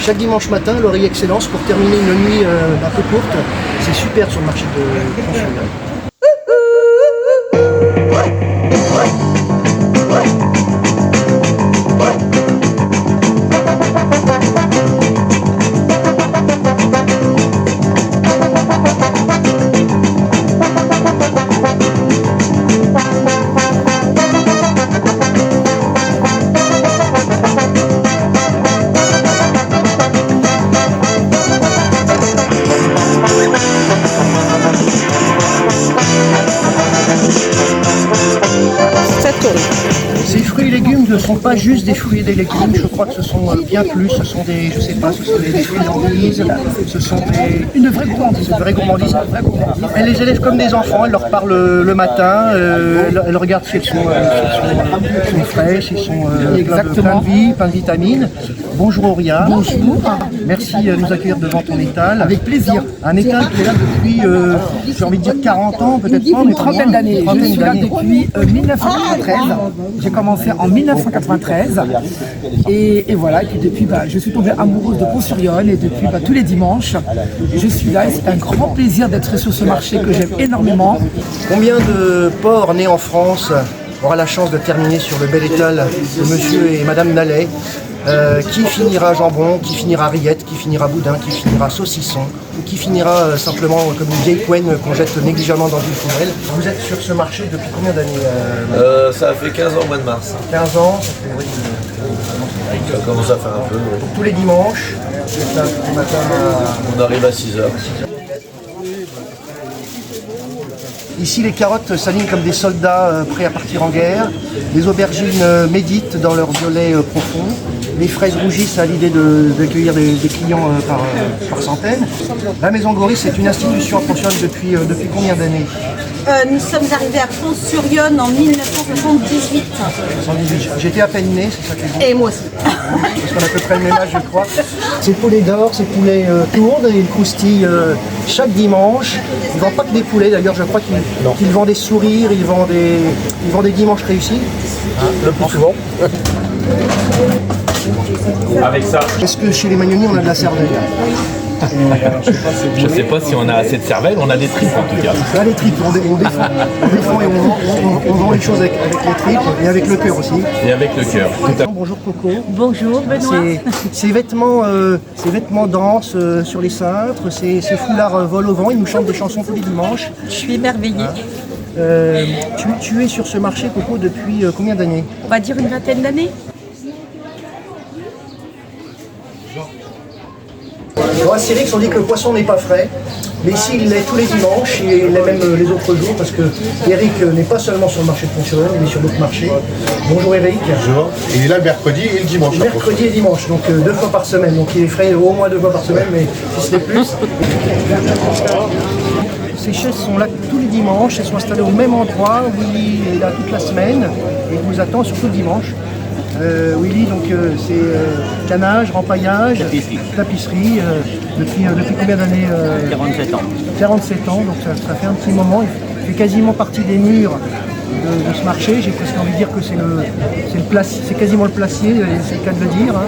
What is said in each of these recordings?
Chaque dimanche matin, l'oreille excellence pour terminer une nuit un peu courte. C'est super sur le marché de Pont-sur-Yonne. Ces fruits et légumes ne sont pas juste des fruits et des légumes, je crois que ce sont bien plus, ce sont des, je sais pas, ce sont des friandises, ce sont une vraie gourmandise, Elle les élève comme des enfants, elle leur parle le matin, elle regarde si elles sont fraîches, elles sont plein de vie, plein de vitamines. Bonjour Auria. Bonjour. Merci de nous accueillir devant ton étal. Avec plaisir. Un étal qui est là depuis, j'ai envie de dire 40 ans, peut-être pas, Une trentaine d'années. Je suis là depuis 1993. J'ai commencé en 1993. Et voilà, et puis depuis, je suis tombée amoureuse de Pont-sur-Yonne et depuis tous les dimanches, je suis là et c'est un grand plaisir d'être sur ce marché que j'aime énormément. Combien de porcs nés en France aura la chance de terminer sur le bel étal de monsieur et madame Nallet, qui finira jambon, qui finira rillette, qui finira boudin, qui finira saucisson, ou qui finira simplement comme une vieille couenne qu'on jette négligemment dans une poubelle. Vous êtes sur ce marché depuis combien d'années Ça fait 15 ans au mois de mars. 15 ans, ça fait oui, Ça commence à faire un peu. Oui. tous les dimanches, c'est là, tous les matins On arrive à 6 heures. Ici, les carottes s'alignent comme des soldats prêts à partir en guerre. Les aubergines méditent dans leur violet profond. Les fraises rougissent à l'idée d'accueillir des clients par centaines. La Maison Goris, c'est une institution à Pont-sur-Yonne depuis combien d'années? Nous sommes arrivés à Pont-sur-Yonne en 1978. 118. J'étais à peine né, c'est ça que je dis. Et moi aussi. Parce qu'on a à peu près le même âge, je crois. Ces poulets d'or, ces poulets tournent et ils croustillent chaque dimanche. Ils ne vendent pas que des poulets, d'ailleurs, je crois qu'ils vendent des sourires, ils vendent des dimanches réussis. Le plus souvent. Avec ça, Est-ce que chez les Magnoni, on a de la cervelle? je sais pas si on a assez de cervelle, on a des tripes en tout cas. Là, les tripes, on défend et on vend les choses avec les tripes et avec le cœur aussi. Et avec le cœur. Tout à Bonjour Coco. Bonjour Benoît. Ces vêtements denses sur les cintres, ces foulards volent au vent, ils nous chantent des chansons tous les dimanches. Je suis émerveillée. Tu es sur ce marché Coco depuis combien d'années? On va dire une vingtaine d'années. Bon, à Cérix, on dit que le poisson n'est pas frais, mais ici il l'est tous les dimanches, et il l'est même les autres jours, parce que Eric n'est pas seulement sur le marché de Pont-sur-Yonne, il est sur d'autres marchés. Bonjour Eric. Bonjour. Et il est là le mercredi et le dimanche. Mercredi et dimanche, donc 2 fois par semaine, donc il est frais au moins 2 fois par semaine, mais si ce n'est plus. Ces chaises sont là tous les dimanches, elles sont installées au même endroit. Willy est là toute la semaine et il vous attend surtout le dimanche. Willy, donc c'est canage, rempaillage, tapisserie, depuis combien d'années 47 ans. 47 ans, donc ça fait un petit moment. Il fait quasiment partie des murs de ce marché. J'ai presque envie de dire que c'est quasiment le placier, c'est le cas de le dire. Hein.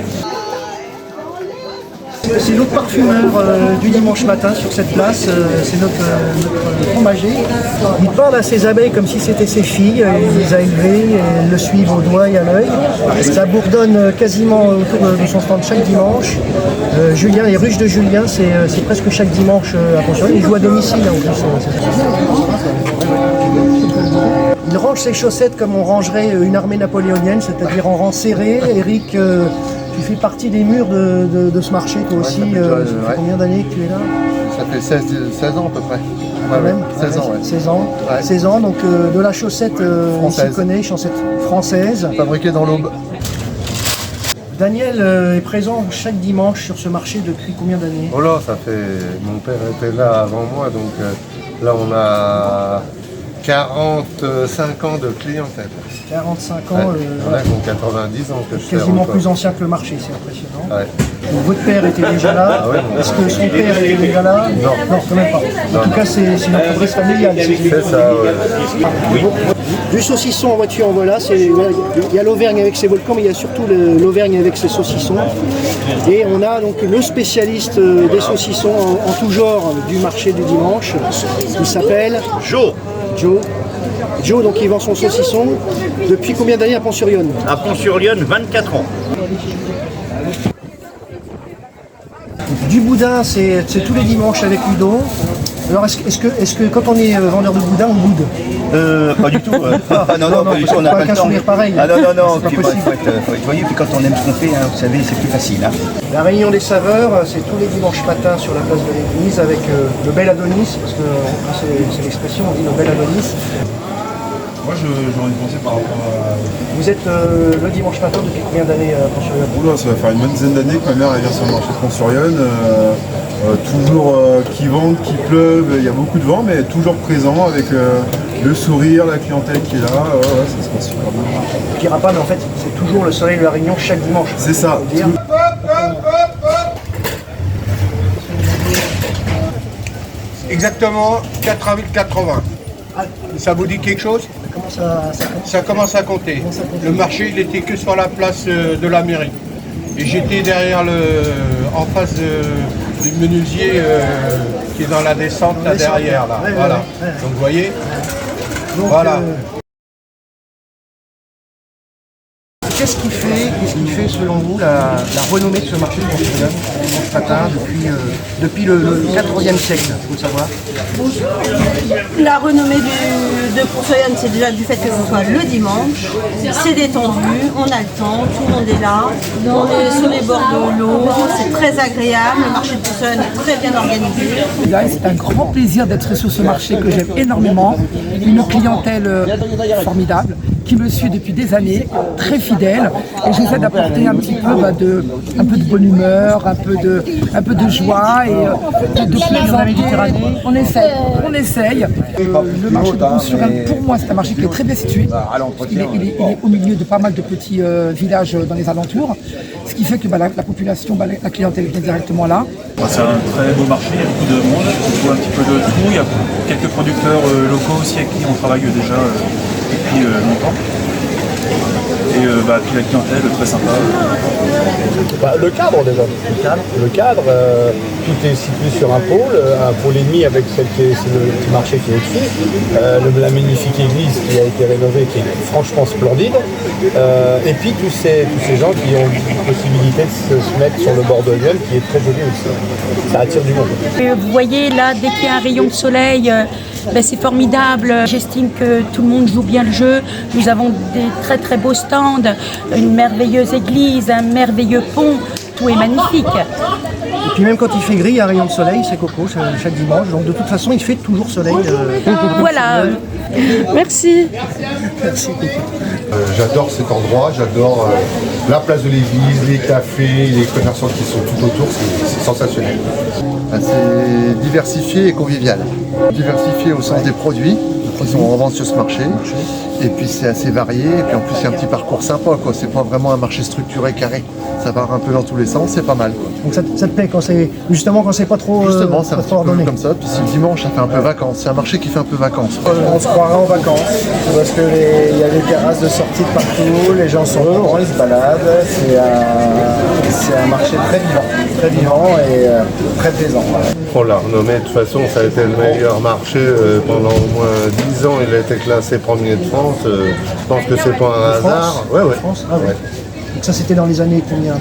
C'est notre parfumeur du dimanche matin sur cette place, c'est notre fromager. Il parle à ses abeilles comme si c'était ses filles, il les a élevées, elles le suivent au doigt et à l'œil. Ça bourdonne quasiment autour de son stand chaque dimanche. Julien, les ruches de Julien, c'est presque chaque dimanche à Pont-sur-Yonne. Il joue à domicile en plus. Il range ses chaussettes comme on rangerait une armée napoléonienne, c'est-à-dire en rang serré. Eric, tu fais partie des murs de ce marché, toi aussi. Ça fait combien d'années que tu es là? Ça fait 16 ans à peu près. Quand même, 16 ans, ouais. 16 ans. Ouais. 16 ans, donc de la chaussette, on s'y connaît, chaussette française. Fabriqué dans l'Aube. Daniel est présent chaque dimanche sur ce marché depuis combien d'années? Oh là, ça fait... Mon père était là avant moi, donc là on a 45 ans de clientèle. 45 ans, Il y en a qui ont 90 ans que je fais quasiment encore. plus ancien que le marché, c'est impressionnant. Ouais. Donc, votre père était déjà là. Est-ce que son père était déjà là? Non, quand même pas. En tout cas, c'est une entreprise familiale. C'est ça, ouais. Du saucisson en voiture, voilà, il y a l'Auvergne avec ses volcans, mais il y a surtout l'Auvergne avec ses saucissons. Et on a donc le spécialiste des saucissons en tout genre du marché du dimanche. Il s'appelle Joe, Joe, donc il vend son saucisson. Depuis combien d'années à Pont-sur-Yonne? à Pont-sur-Yonne, 24 ans. Du boudin, c'est tous les dimanches avec Ludo. Alors est-ce que quand on est vendeur de boudin, on boude? Pas du tout. Non, pas du tout, on n'a pas pas le qu'un temps. sourire pareil. Ah non, C'est puis pas possible. faut être joyeux, puis quand on aime ce qu'on fait, hein, vous savez, c'est plus facile. Hein. La réunion des saveurs, c'est tous les dimanches matins sur la place de l'église avec le bel Adonis, parce que c'est l'expression, on dit le bel Adonis. Moi, j'aurais une pensée par rapport à... Vous êtes le dimanche matin depuis combien d'années à Pont-sur-Yonne? Oula, ça va faire une bonne dizaine d'années que ma mère elle vient sur le marché de Pont-sur-Yonne. Toujours qui vente, qui pleuve, il y a beaucoup de vent, mais toujours présent avec le sourire, la clientèle qui est là. Ouais, ça se passe super bien. Je dirais pas, mais en fait, c'est toujours le soleil de la Réunion chaque dimanche. C'est ça. Faut dire. Exactement 4,80. Ça vous dit quelque chose? Ça commence à compter. Le marché, il était que sur la place de la mairie. Et j'étais derrière en face du menuisier qui est dans la descente là derrière. Là. Voilà. Donc vous voyez. Voilà. Qu'est-ce qui fait selon vous la renommée de ce marché de Pont-sur-Yonne dimanche matin depuis le 4e siècle, il faut le savoir? La renommée de Pont-sur-Yonne, c'est déjà du fait que ce soit le dimanche, c'est détendu, on a le temps, tout le monde est là, on est sur les bords de l'eau, c'est très agréable, le marché de Pont-sur-Yonne est très bien organisé. Là, c'est un grand plaisir d'être sur ce marché que j'aime énormément. Une clientèle formidable qui me suit depuis des années, très fidèle. Et j'essaie d'apporter un petit peu un peu de bonne humeur, un peu de joie et de plaisanter. On essaye. Le marché de Pont-sur-Yonne, pour moi, c'est un marché qui est très bien situé. Il est au milieu de pas mal de petits villages dans les alentours. Ce qui fait que la population, la clientèle vient directement là. C'est un très beau marché, il y a beaucoup de monde, on trouve un petit peu de tout. Il y a quelques producteurs locaux aussi avec qui on travaille déjà depuis longtemps. Et puis la clientèle très sympa. Le cadre déjà. Le cadre, tout est situé sur un pôle et demi avec c'est le petit marché qui est au-dessus, la magnifique église qui a été rénovée, qui est franchement splendide, et puis tous ces gens qui ont la possibilité de se mettre sur le bord de Lyon, qui est très joli aussi. Ça attire du monde. Vous voyez là, dès qu'il y a un rayon de soleil, c'est formidable. J'estime que tout le monde joue bien le jeu. Nous avons des très très beaux stands, une merveilleuse église, un merveilleux pont. Tout est magnifique. Et puis même quand il fait gris, il y a un rayon de soleil, c'est coco, chaque dimanche. Donc de toute façon, il fait toujours soleil. Voilà. Merci. Merci. J'adore cet endroit, j'adore la place de l'église, les cafés, les commerçants qui sont tout autour, c'est sensationnel. C'est diversifié et convivial. Diversifié au sens des produits qui sont en vente sur ce marché. Et puis c'est assez varié, et puis en plus c'est un petit parcours sympa, quoi. C'est pas vraiment un marché structuré carré. Ça part un peu dans tous les sens, c'est pas mal, quoi. Donc ça te plaît quand c'est pas trop Justement, c'est un petit ordonné. peu comme ça. Puis c'est le dimanche, ça fait un peu vacances. C'est un marché qui fait un peu vacances. On se croirait en vacances, parce que il y a des terrasses de sortie de partout, les gens sont heureux, ils se baladent, c'est un marché très vivant et très plaisant. On l'a renommé, de toute façon, ça a été le meilleur marché pendant au moins 10 ans. Il a été classé premier de France. Je pense que c'est pas un hasard. Ouais. France, ah ouais. Donc ça c'était dans les années combien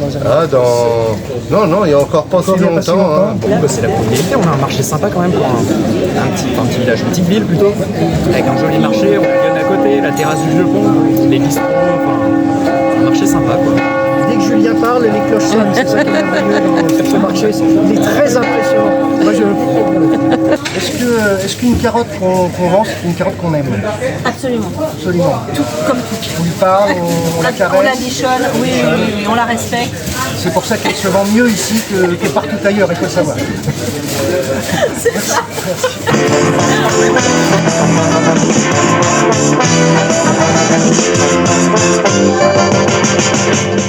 Non, il y a encore pas si longtemps. C'est la propriété, on a un marché sympa quand même pour un petit village, une petite ville plutôt, avec un joli marché, on a Lyon à côté, la terrasse du Vieux Pont, les bistrots, un marché sympa quoi. Dès que Julien parle, les cloches sonnent, c'est ça qui est merveilleux dans ce marché, il est très impressionnant. Moi, est-ce qu'une carotte qu'on vend, c'est une carotte qu'on aime? Absolument. Absolument. Tout, comme tout. On lui parle, on la caresse. On la bichonne, oui, on la respecte. C'est pour ça qu'elle se vend mieux ici que partout ailleurs, il faut le savoir. C'est ça. Merci.